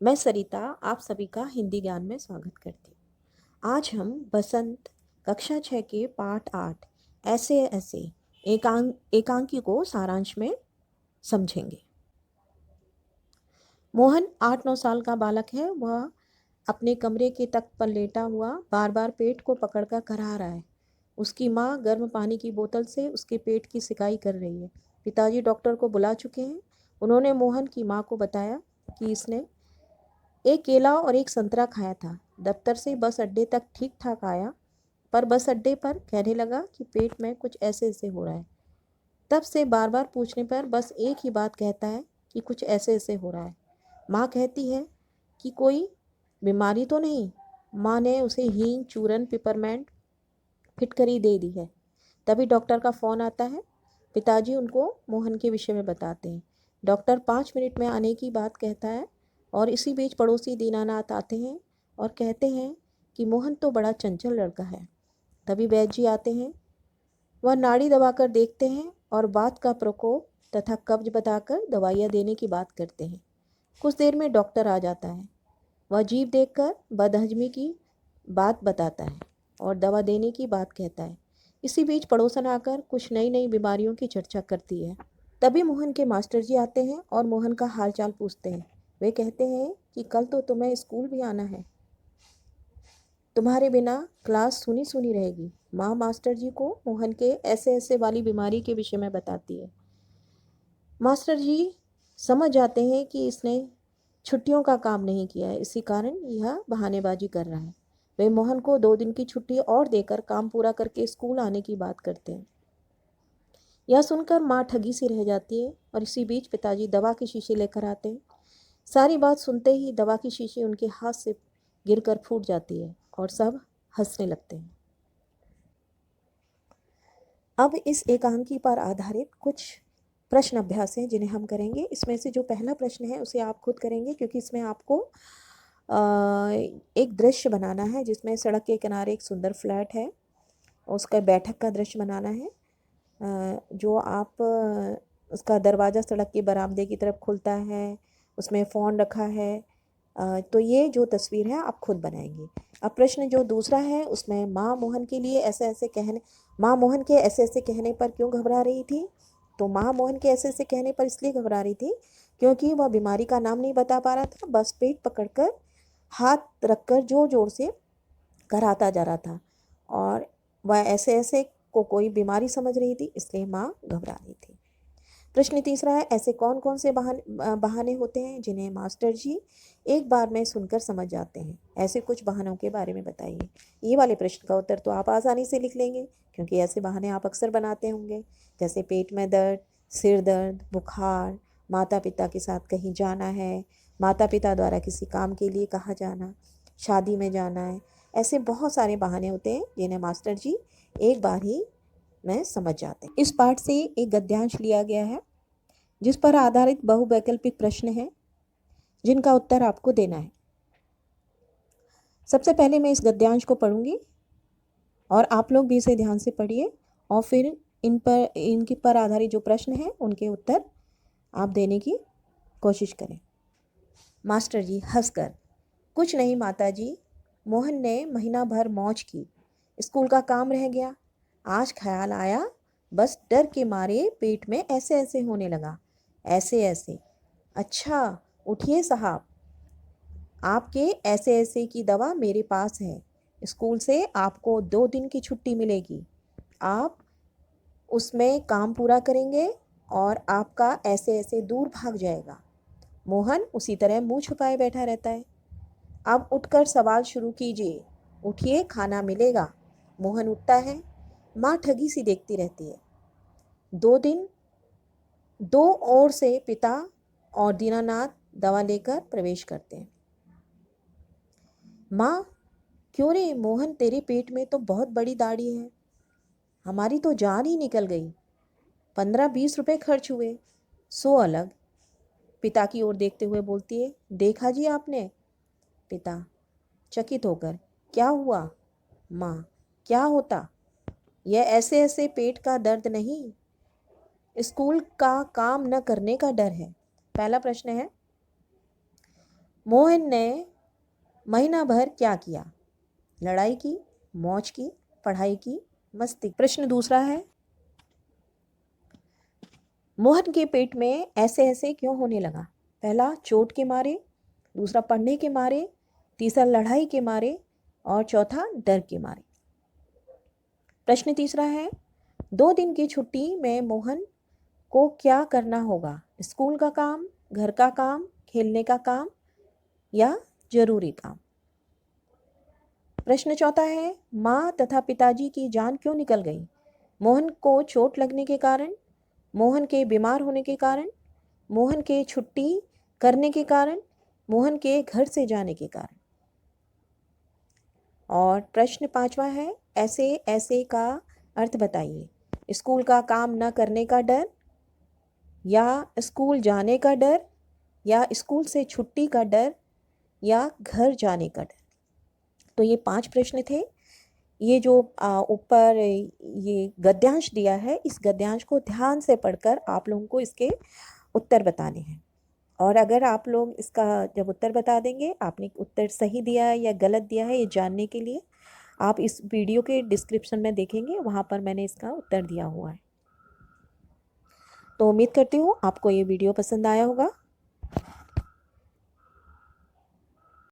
मैं सरिता आप सभी का हिंदी ज्ञान में स्वागत करती हूँ। आज हम बसंत कक्षा 6 के पाठ 8 ऐसे ऐसे एकांकी को सारांश में समझेंगे। मोहन 8-9 साल का बालक है। वह अपने कमरे के तख्त पर लेटा हुआ बार बार पेट को पकड़कर कराह रहा है। उसकी माँ गर्म पानी की बोतल से उसके पेट की सिकाई कर रही है। पिताजी डॉक्टर को बुला चुके हैं। उन्होंने मोहन की माँ को बताया कि इसने एक केला और एक संतरा खाया था। दफ्तर से बस अड्डे तक ठीक ठाक आया, पर बस अड्डे पर कहने लगा कि पेट में कुछ ऐसे ऐसे हो रहा है। तब से बार बार पूछने पर बस एक ही बात कहता है कि कुछ ऐसे ऐसे हो रहा है। माँ कहती है कि कोई बीमारी तो नहीं। माँ ने उसे हींग, चूरन, पिपरमेंट फिटकरी दे दी है। तभी डॉक्टर का फ़ोन आता है। पिताजी उनको मोहन के विषय में बताते हैं। डॉक्टर 5 मिनट में आने की बात कहता है और इसी बीच पड़ोसी दीनानाथ आते हैं और कहते हैं कि मोहन तो बड़ा चंचल लड़का है। तभी वैद्य जी आते हैं। वह नाड़ी दबाकर देखते हैं और बात का प्रकोप तथा कब्ज बताकर दवाइयाँ देने की बात करते हैं। कुछ देर में डॉक्टर आ जाता है। वह जीभ देखकर बदहजमी की बात बताता है और दवा देने की बात कहता है। इसी बीच पड़ोसन आकर कुछ नई नई बीमारियों की चर्चा करती है। तभी मोहन के मास्टर जी आते हैं और मोहन का हालचाल पूछते हैं। वे कहते हैं कि कल तो तुम्हें स्कूल भी आना है। तुम्हारे बिना क्लास सुनी सुनी रहेगी। माँ मास्टर जी को मोहन के ऐसे ऐसे वाली बीमारी के विषय में बताती है। मास्टर जी समझ जाते हैं कि इसने छुट्टियों का काम नहीं किया है, इसी कारण यह बहानेबाजी कर रहा है। वे मोहन को 2 दिन की छुट्टी और देकर काम पूरा करके स्कूल आने की बात करते हैं। यह सुनकर माँ ठगी सी रह जाती है और इसी बीच पिताजी दवा की शीशी लेकर आते हैं। सारी बात सुनते ही दवा की शीशी उनके हाथ से गिरकर फूट जाती है और सब हंसने लगते हैं। अब इस एकांकी पर आधारित कुछ प्रश्न अभ्यास हैं जिन्हें हम करेंगे। इसमें से जो पहला प्रश्न है उसे आप खुद करेंगे, क्योंकि इसमें आपको एक दृश्य बनाना है जिसमें सड़क के किनारे एक सुंदर फ्लैट है, उसका बैठक का दृश्य बनाना है। जो आप उसका दरवाज़ा सड़क के बरामदे की तरफ खुलता है, उसमें फ़ोन रखा है। तो ये जो तस्वीर है आप खुद बनाएंगे। अब प्रश्न जो दूसरा है उसमें माँ मोहन के ऐसे ऐसे कहने पर क्यों घबरा रही थी। तो माँ मोहन के ऐसे ऐसे कहने पर इसलिए घबरा रही थी क्योंकि वह बीमारी का नाम नहीं बता पा रहा था। बस पेट पकड़कर हाथ रखकर जोर जोर से कराता जा रहा था और वह ऐसे ऐसे को कोई बीमारी समझ रही थी, इसलिए माँ घबरा रही थी। प्रश्न तीसरा है, ऐसे कौन कौन से बहाने होते हैं जिन्हें मास्टर जी एक बार में सुनकर समझ जाते हैं। ऐसे कुछ बहानों के बारे में बताइए। ये वाले प्रश्न का उत्तर तो आप आसानी से लिख लेंगे, क्योंकि ऐसे बहाने आप अक्सर बनाते होंगे, जैसे पेट में दर्द, सिर दर्द, बुखार, माता पिता के साथ कहीं जाना है, माता पिता द्वारा किसी काम के लिए कहा जाना, शादी में जाना है। ऐसे बहुत सारे बहाने होते हैं जिन्हें मास्टर जी एक बार ही में समझ जाते हैं। इस पाठ से एक गद्यांश लिया गया है जिस पर आधारित बहुवैकल्पिक प्रश्न हैं जिनका उत्तर आपको देना है। सबसे पहले मैं इस गद्यांश को पढ़ूंगी और आप लोग भी इसे ध्यान से पढ़िए और फिर इनके पर आधारित जो प्रश्न हैं उनके उत्तर आप देने की कोशिश करें। मास्टर जी हंसकर, कुछ नहीं माताजी, मोहन ने महीना भर मौज की, स्कूल का काम रह गया। आज ख्याल आया, बस डर के मारे पेट में ऐसे ऐसे होने लगा, ऐसे ऐसे। अच्छा, उठिए साहब, आपके ऐसे ऐसे की दवा मेरे पास है। स्कूल से आपको 2 दिन की छुट्टी मिलेगी। आप उसमें काम पूरा करेंगे और आपका ऐसे ऐसे दूर भाग जाएगा। मोहन उसी तरह मुंह छुपाए बैठा रहता है। अब उठकर सवाल शुरू कीजिए। उठिए, खाना मिलेगा। मोहन उठता है। माँ ठगी सी देखती रहती है। 2 दिन दो ओर से पिता और दीनानाथ दवा लेकर प्रवेश करते हैं। माँ, क्यों रे मोहन, तेरे पेट में तो बहुत बड़ी दाढ़ी है। हमारी तो जान ही निकल गई। 15-20 रुपए खर्च हुए, 100 अलग। पिता की ओर देखते हुए बोलती है, देखा जी आपने। पिता चकित होकर, क्या हुआ। माँ, क्या होता। यह ऐसे ऐसे पेट का दर्द नहीं, स्कूल का काम न करने का डर है। पहला प्रश्न है, मोहन ने महीना भर क्या किया? लड़ाई की, मौज की, पढ़ाई की, मस्ती। प्रश्न दूसरा है, मोहन के पेट में ऐसे ऐसे क्यों होने लगा? पहला चोट के मारे, दूसरा पढ़ने के मारे, तीसरा लड़ाई के मारे और चौथा डर के मारे। प्रश्न तीसरा है, 2 दिन की छुट्टी में मोहन को क्या करना होगा? स्कूल का काम, घर का काम, खेलने का काम या जरूरी काम। प्रश्न चौथा है, माँ तथा पिताजी की जान क्यों निकल गई? मोहन को चोट लगने के कारण, मोहन के बीमार होने के कारण, मोहन के छुट्टी करने के कारण, मोहन के घर से जाने के कारण। और प्रश्न पांचवा है, ऐसे ऐसे का अर्थ बताइए। स्कूल का काम न करने का डर, या स्कूल जाने का डर, या स्कूल से छुट्टी का डर, या घर जाने का डर। तो ये 5 प्रश्न थे। ये जो ऊपर ये गद्यांश दिया है, इस गद्यांश को ध्यान से पढ़कर आप लोगों को इसके उत्तर बताने हैं। और अगर आप लोग इसका जब उत्तर बता देंगे, आपने उत्तर सही दिया है या गलत दिया है, ये जानने के लिए आप इस वीडियो के डिस्क्रिप्शन में देखेंगे, वहाँ पर मैंने इसका उत्तर दिया हुआ है। तो उम्मीद करती हूँ आपको ये वीडियो पसंद आया होगा।